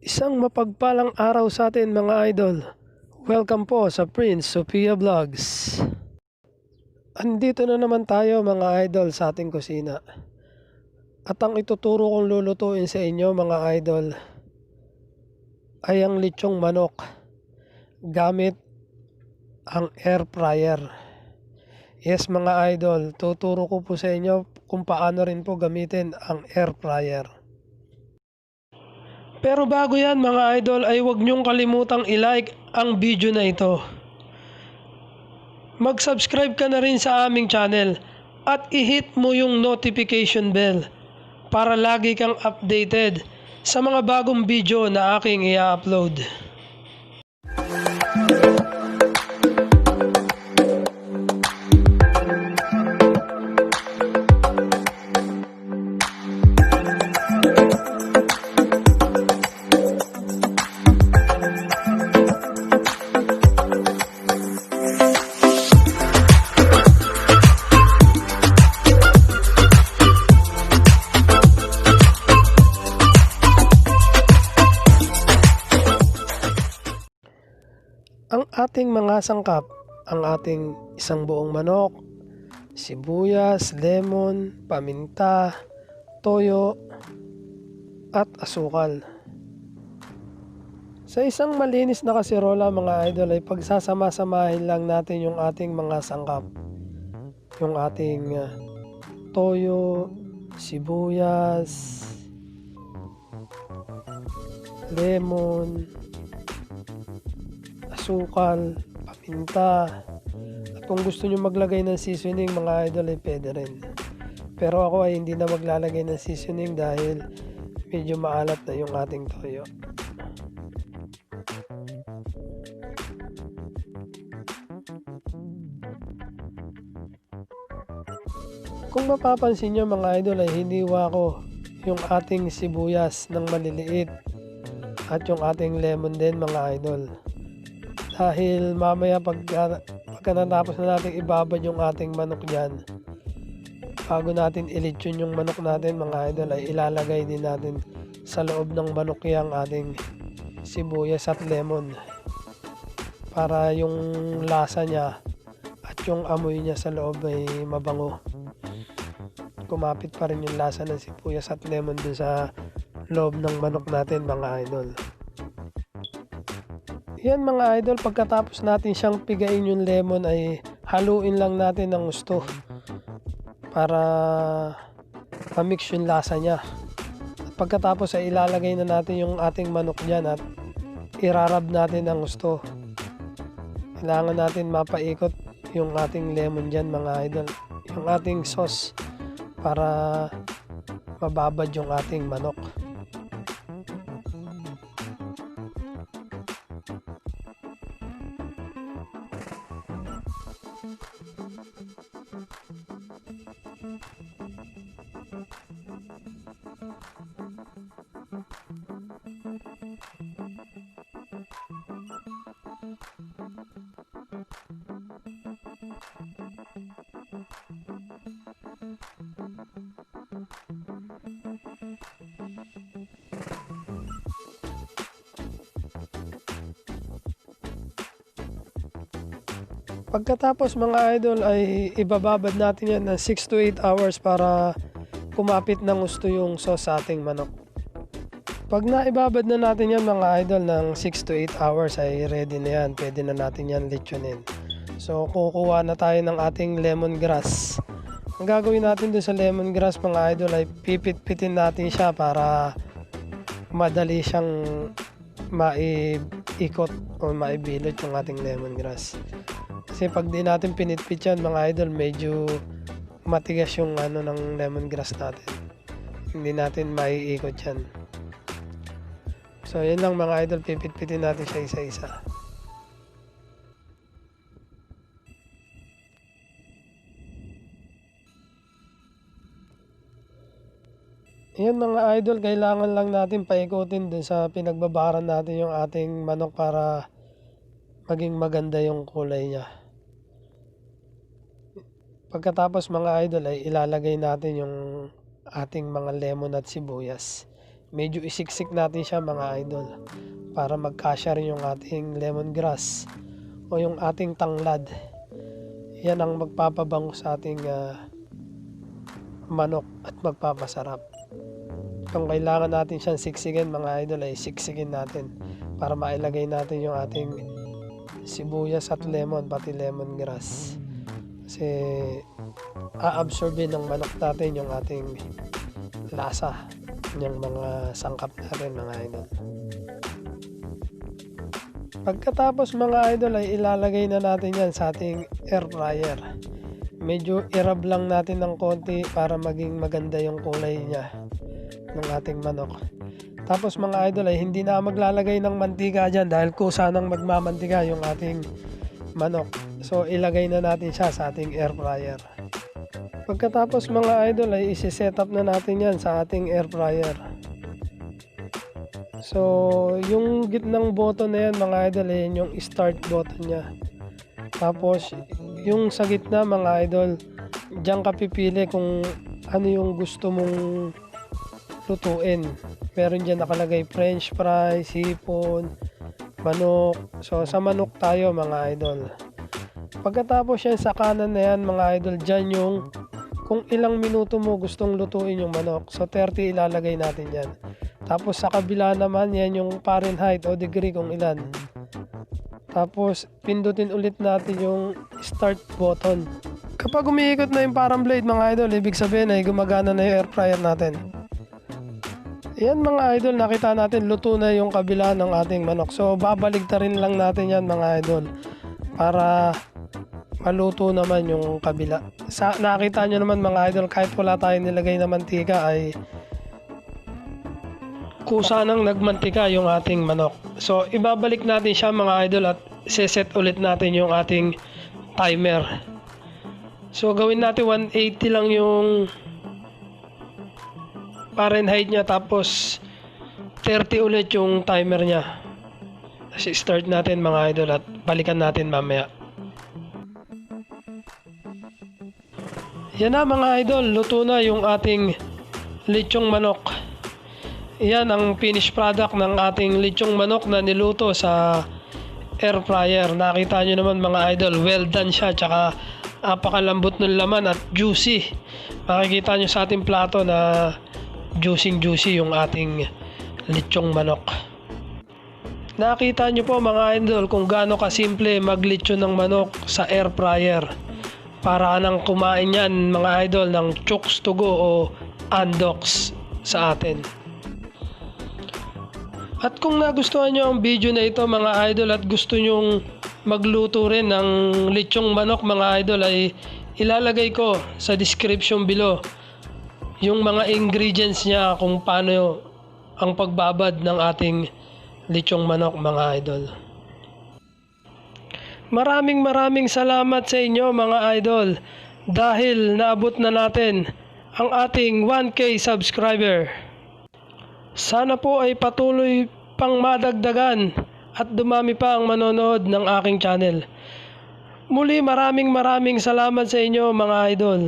Isang mapagpalang araw sa atin mga idol. Welcome po sa Prince Sophia Vlogs. Andito na naman tayo mga idol sa ating kusina. At ang ituturo kong lulutuin sa inyo mga idol ay ang lechong manok gamit ang air fryer. Yes mga idol, tuturo ko po sa inyo kung paano rin po gamitin ang air fryer. Pero bago yan mga idol ay huwag niyong kalimutang i-like ang video na ito. Mag-subscribe ka na rin sa aming channel at i-hit mo yung notification bell para lagi kang updated sa mga bagong video na aking i-upload. Ang ating mga sangkap, ang ating isang buong manok, sibuyas, lemon, paminta, toyo, at asukal. Sa isang malinis na kasirola mga idol ay pagsasama-samahin lang natin yung ating mga sangkap. Yung ating toyo, sibuyas, lemon, asukal, paminta, at kung gusto nyo maglagay ng seasoning mga idol ay pwede rin. Pero ako ay hindi na maglalagay ng seasoning dahil medyo maalat na yung ating toyo. Kung mapapansin nyo mga idol ay hiniwa ko yung ating sibuyas ng maliliit at yung ating lemon din mga idol. Dahil mamaya pagka natapos na natin ibabad yung ating manok dyan, bago natin ilitsyon yung manok natin mga idol ay ilalagay din natin sa loob ng manok yung ating sibuyas at lemon para yung lasa niya at yung amoy niya sa loob ay mabango. Kumapit pa rin yung lasa ng sibuyas at lemon dun sa loob ng manok natin mga idol. Yan mga idol, pagkatapos natin siyang pigain yung lemon ay haluin lang natin ng gusto para ma-mix yung lasa niya. At pagkatapos ay ilalagay na natin yung ating manok dyan at irarab natin ng gusto. Kailangan natin mapaikot yung ating lemon dyan mga idol, yung ating sauce para mababad yung ating manok. Pagkatapos mga idol ay ibababad natin yan ng 6 to 8 hours para kumapit ng gusto yung sauce sa ating manok. Pag naibabad na natin yan mga idol ng 6 to 8 hours ay ready na yan. Pwede na natin yan lechonin. So kukuha na tayo ng ating lemongrass. Ang gagawin natin dun sa lemongrass mga idol ay pipit-pitin natin siya para madali siyang maiikot o maibilot yung ating lemongrass. Kasi pag di natin pinitpit yan mga idol, medyo matigas yung ng lemongrass natin. Hindi natin maiikot yan. So yan lang mga idol, pipit-pitin natin siya isa-isa. Yan mga idol, kailangan lang natin paikutin dun sa pinagbabaran natin yung ating manok para maging maganda yung kulay niya. Pagkatapos mga idol ay ilalagay natin yung ating mga lemon at sibuyas. medyo isiksik natin siya mga idol para magkasya rin yung ating lemongrass o yung ating tanglad. Yan ang magpapabango sa ating manok at magpapasarap. Kung kailangan natin siyang siksikin mga idol ay siksikin natin para mailagay natin yung ating sibuyas at lemon pati lemongrass. Kasi aabsorbin ng manok natin yung ating lasa, yung mga sangkap natin mga idol. Pagkatapos mga idol ay ilalagay na natin yan sa ating air fryer. Medyo i-rub lang natin ng konti para maging maganda yung kulay niya ng ating manok. Tapos mga idol ay hindi na maglalagay ng mantika dyan dahil kusa nang magmamantika yung ating manok. So ilagay na natin siya sa ating air fryer. Pagkatapos mga idol ay isi-set up na natin yan sa ating air fryer. So yung gitnang button na yan mga idol ay yung start button niya. Tapos yung sa gitna mga idol, diyan ka pipili kung ano yung gusto mong lutuin. Meron dyan nakalagay french fries, hipon, manok. So sa manok tayo mga idol. Pagkatapos yan sa kanan na yan mga idol, dyan yung kung ilang minuto mo gustong lutuin yung manok. So 30 ilalagay natin yan. Tapos sa kabila naman yan yung Fahrenheit o degree kung ilan. Tapos pindutin ulit natin yung start button. Kapag umiikot na yung parang blade mga idol, ibig sabihin ay gumagana na yung air fryer natin. Yan mga idol, nakita natin luto na yung kabila ng ating manok. So babaligtarin lang natin yan mga idol para maluto naman yung kabila. Nakita nyo naman mga idol, kahit wala tayong nilagay na mantika ay kusa nang nagmantika yung ating manok. So ibabalik natin siya mga idol at seset ulit natin yung ating timer. So gawin natin 180 lang yung Fahrenheit niya, tapos 30 ulit yung timer niya. Kasi start natin mga idol at balikan natin mamaya. Yan na mga idol, luto na yung ating lechong manok. Yan ang finished product ng ating lechong manok na niluto sa air fryer. Nakita nyo naman mga idol, well done siya, tsaka napakalambot ng laman at juicy. Makikita nyo sa ating plato na juicy yung ating lechong manok. Nakita nyo po mga idol kung gaano kasimple maglechon ng manok sa air fryer. Para nang kumain yan mga idol ng chooks to go o andoks sa atin. At kung nagustuhan nyo ang video na ito mga idol at gusto nyong magluto rin ng lechong manok mga idol, ay ilalagay ko sa description below yung mga ingredients niya kung paano ang pagbabad ng ating lechong manok mga idol. Maraming salamat sa inyo mga idol dahil naabot na natin ang ating 1K subscriber. Sana po ay patuloy pang madagdagan at dumami pa ang manonood ng aking channel. Muli maraming salamat sa inyo mga idol.